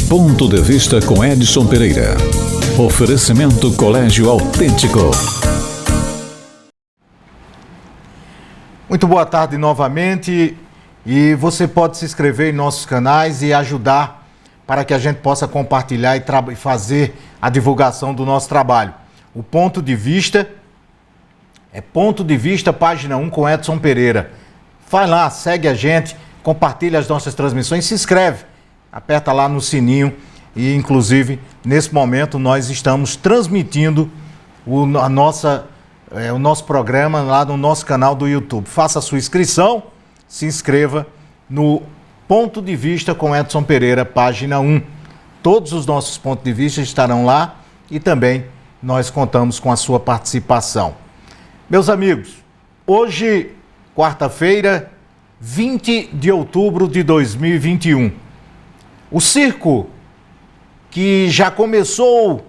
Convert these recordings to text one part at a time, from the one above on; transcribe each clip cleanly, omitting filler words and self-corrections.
Ponto de Vista com Edson Pereira. Oferecimento Colégio Autêntico. Muito boa tarde novamente, e você pode se inscrever em nossos canais e ajudar para que a gente possa compartilhar e fazer a divulgação do nosso trabalho. O Ponto de Vista é Ponto de Vista, página 1 com Edson Pereira. Vai lá, segue a gente, compartilha as nossas transmissões, se inscreve, aperta lá no sininho e, inclusive, nesse momento nós estamos transmitindo o nosso programa lá no nosso canal do YouTube. Faça a sua inscrição, se inscreva no Ponto de Vista com Edson Pereira, página 1. Todos os nossos pontos de vista estarão lá e também nós contamos com a sua participação. Meus amigos, hoje, quarta-feira, 20 de outubro de 2021. O circo, que já começou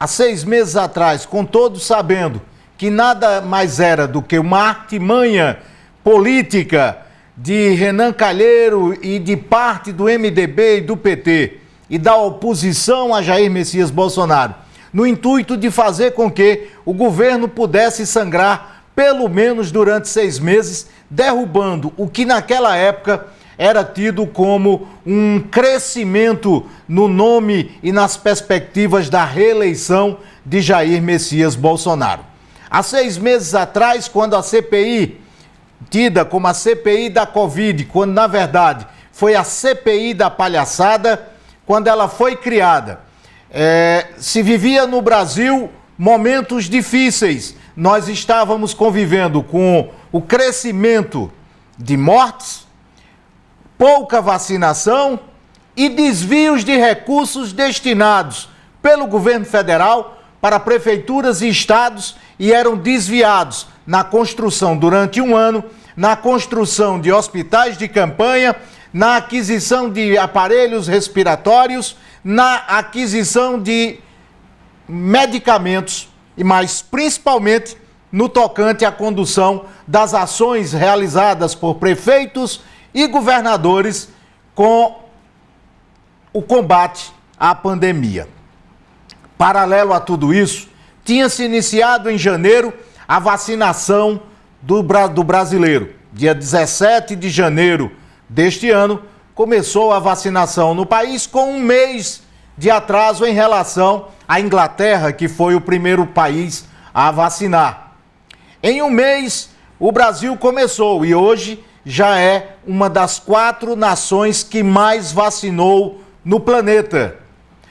há 6 meses atrás, com todos sabendo que nada mais era do que uma artimanha política de Renan Calheiro e de parte do MDB e do PT e da oposição a Jair Messias Bolsonaro, no intuito de fazer com que o governo pudesse sangrar pelo menos durante 6 meses, derrubando o que naquela época era tido como um crescimento no nome e nas perspectivas da reeleição de Jair Messias Bolsonaro. Há 6 meses atrás, quando a CPI, tida como a CPI da Covid, quando na verdade foi a CPI da palhaçada, quando ela foi criada, se vivia no Brasil momentos difíceis. Nós estávamos convivendo com o crescimento de mortes, pouca vacinação e desvios de recursos destinados pelo governo federal para prefeituras e estados, e eram desviados na construção durante um ano, na construção de hospitais de campanha, na aquisição de aparelhos respiratórios, na aquisição de medicamentos e mais principalmente no tocante à condução das ações realizadas por prefeitos e governadores com o combate à pandemia. Paralelo a tudo isso, tinha se iniciado em janeiro a vacinação do brasileiro. Dia 17 de janeiro deste ano, começou a vacinação no país com 1 mês de atraso em relação à Inglaterra, que foi o primeiro país a vacinar. Em 1 mês, o Brasil começou e hoje já é uma das 4 nações que mais vacinou no planeta.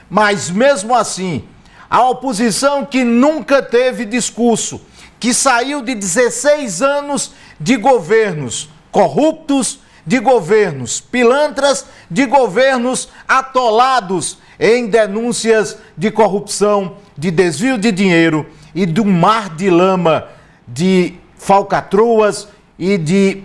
Mas mesmo assim, a oposição, que nunca teve discurso, que saiu de 16 anos de governos corruptos, de governos pilantras, de governos atolados em denúncias de corrupção, de desvio de dinheiro e de um mar de lama de falcatruas e de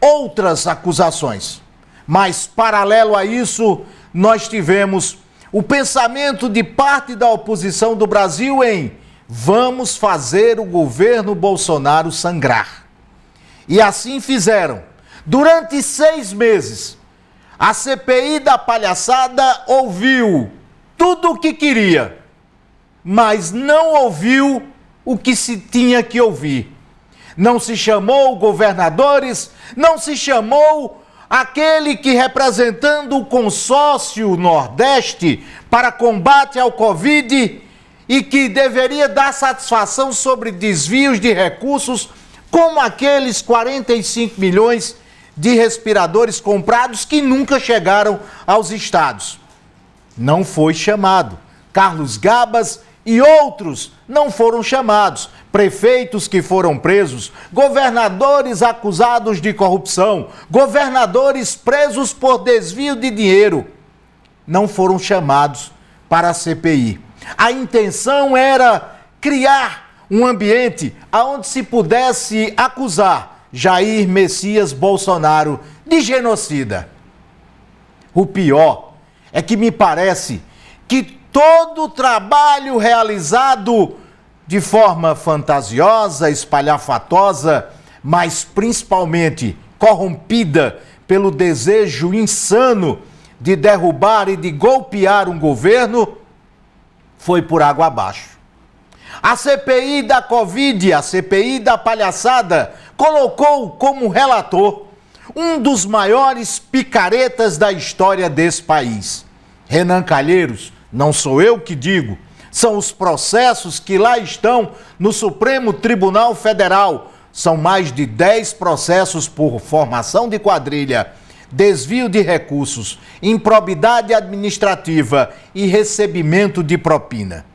outras acusações. Mas, paralelo a isso, nós tivemos o pensamento de parte da oposição do Brasil em vamos fazer o governo Bolsonaro sangrar. E assim fizeram. Durante 6 meses, a CPI da palhaçada ouviu tudo o que queria, mas não ouviu o que se tinha que ouvir. Não se chamou governadores, não se chamou aquele que, representando o consórcio Nordeste para combate ao Covid e que deveria dar satisfação sobre desvios de recursos, como aqueles 45 milhões de respiradores comprados que nunca chegaram aos estados. Não foi chamado. Carlos Gabas e outros não foram chamados. Prefeitos que foram presos, governadores acusados de corrupção, governadores presos por desvio de dinheiro, não foram chamados para a CPI. A intenção era criar um ambiente onde se pudesse acusar Jair Messias Bolsonaro de genocida. O pior é que me parece que todo o trabalho realizado de forma fantasiosa, espalhafatosa, mas principalmente corrompida pelo desejo insano de derrubar e de golpear um governo foi por água abaixo. A CPI da Covid, a CPI da palhaçada, colocou como relator um dos maiores picaretas da história desse país. Renan Calheiros, não sou eu que digo, são os processos que lá estão no Supremo Tribunal Federal. São mais de 10 processos por formação de quadrilha, desvio de recursos, improbidade administrativa e recebimento de propina.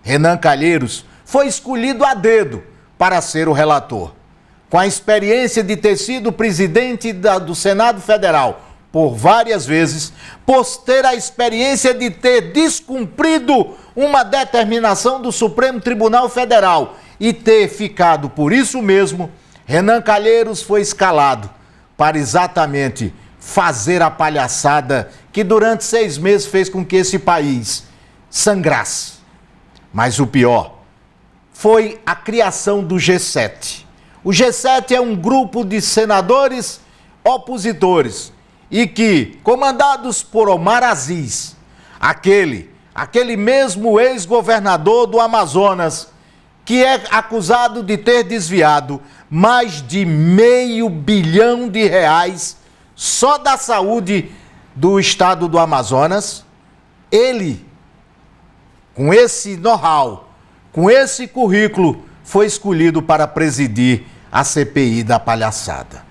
Renan Calheiros foi escolhido a dedo para ser o relator. Com a experiência de ter sido presidente do Senado Federal por várias vezes, por ter a experiência de ter descumprido uma determinação do Supremo Tribunal Federal e ter ficado por isso mesmo, Renan Calheiros foi escalado para exatamente fazer a palhaçada que durante 6 meses fez com que esse país sangrasse. Mas o pior foi a criação do G7. O G7 é um grupo de senadores opositores e que, comandados por Omar Aziz, aquele mesmo ex-governador do Amazonas, que é acusado de ter desviado mais de R$500 bilhão só da saúde do estado do Amazonas, ele, com esse know-how, com esse currículo, foi escolhido para presidir a CPI da palhaçada.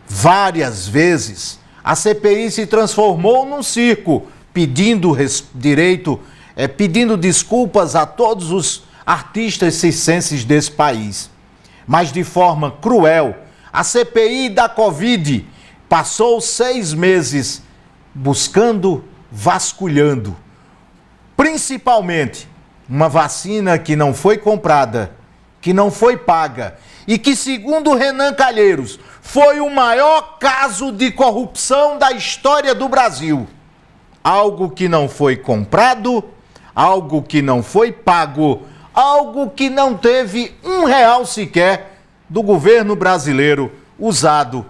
Várias vezes a CPI se transformou num circo, pedindo desculpas a todos os artistas circenses desse país. Mas de forma cruel, a CPI da Covid passou 6 meses buscando, vasculhando, principalmente uma vacina que não foi comprada, que não foi paga e que, segundo Renan Calheiros, foi o maior caso de corrupção da história do Brasil. Algo que não foi comprado, algo que não foi pago, algo que não teve R$1 sequer do governo brasileiro usado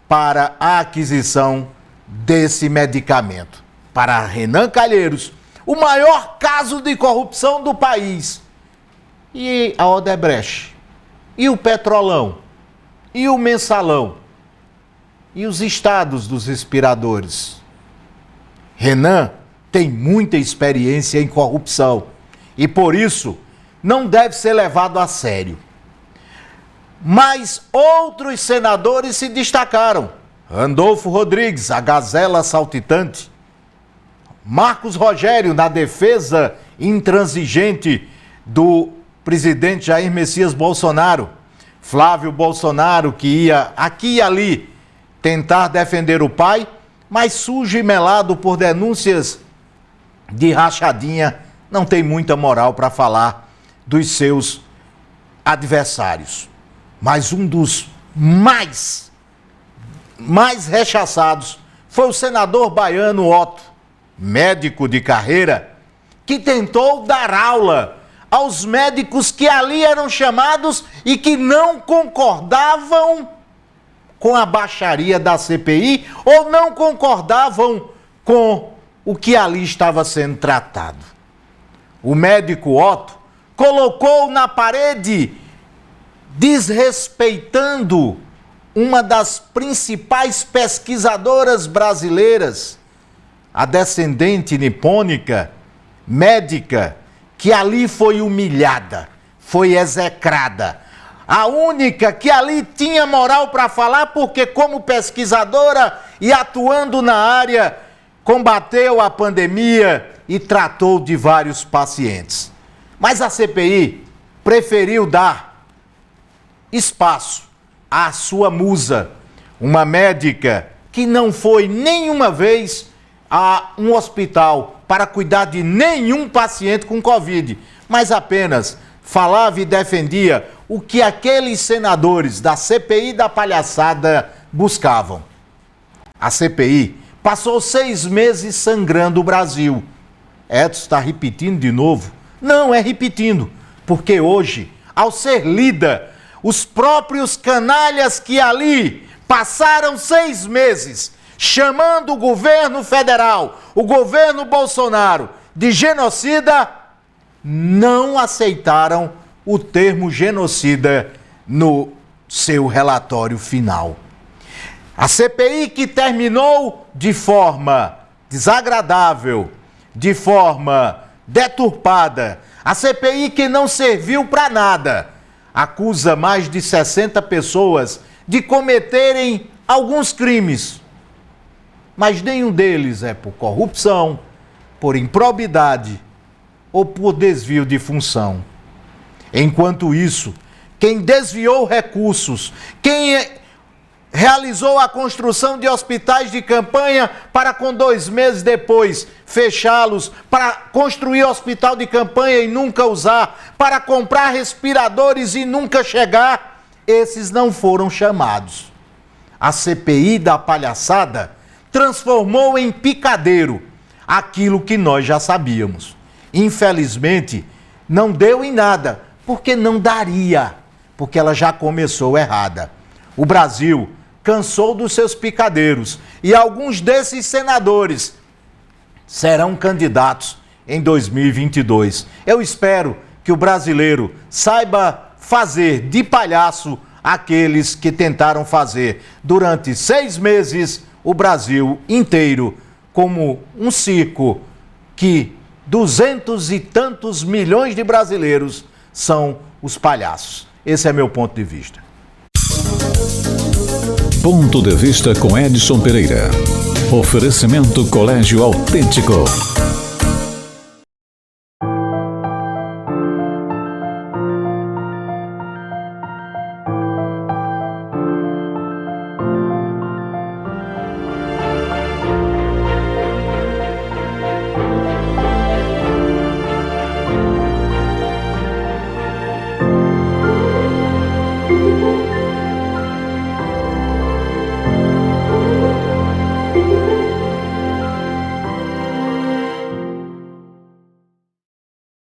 para a aquisição desse medicamento. Para Renan Calheiros, o maior caso de corrupção do país. E a Odebrecht? E o Petrolão? E o Mensalão? E os estados dos respiradores? Renan tem muita experiência em corrupção e, por isso, não deve ser levado a sério. Mas outros senadores se destacaram. Randolfo Rodrigues, a gazela saltitante. Marcos Rogério, na defesa intransigente do presidente Jair Messias Bolsonaro. Flávio Bolsonaro, que ia aqui e ali tentar defender o pai, mas sujo e melado por denúncias de rachadinha, não tem muita moral para falar dos seus adversários. Mas um dos mais rechaçados foi o senador baiano Otto, médico de carreira, que tentou dar aula aos médicos que ali eram chamados e que não concordavam com a baixaria da CPI ou não concordavam com o que ali estava sendo tratado. O médico Otto colocou na parede, desrespeitando uma das principais pesquisadoras brasileiras, a descendente nipônica, médica, que ali foi humilhada, foi execrada. A única que ali tinha moral para falar, porque como pesquisadora e atuando na área, combateu a pandemia e tratou de vários pacientes. Mas a CPI preferiu dar espaço à sua musa, uma médica que não foi nenhuma vez a um hospital para cuidar de nenhum paciente com Covid, mas apenas falava e defendia o que aqueles senadores da CPI da palhaçada buscavam. A CPI passou 6 meses sangrando o Brasil. Edson está repetindo de novo? Não, é repetindo, porque hoje, ao ser lida, os próprios canalhas que ali passaram 6 meses chamando o governo federal, o governo Bolsonaro, de genocida, não aceitaram o termo genocida no seu relatório final. A CPI que terminou de forma desagradável, de forma deturpada, a CPI que não serviu para nada, acusa mais de 60 pessoas de cometerem alguns crimes, mas nenhum deles é por corrupção, por improbidade ou por desvio de função. Enquanto isso, quem desviou recursos, quem realizou a construção de hospitais de campanha para com 2 meses depois fechá-los, para construir hospital de campanha e nunca usar, para comprar respiradores e nunca chegar, esses não foram chamados. A CPI da palhaçada transformou em picadeiro aquilo que nós já sabíamos. Infelizmente, não deu em nada, porque não daria, porque ela já começou errada. O Brasil cansou dos seus picadeiros e alguns desses senadores serão candidatos em 2022. Eu espero que o brasileiro saiba fazer de palhaço aqueles que tentaram fazer durante 6 meses o Brasil inteiro como um circo que 200 e tantos milhões de brasileiros são os palhaços. Esse é meu ponto de vista. Ponto de vista com Edson Pereira. Oferecimento Colégio Autêntico.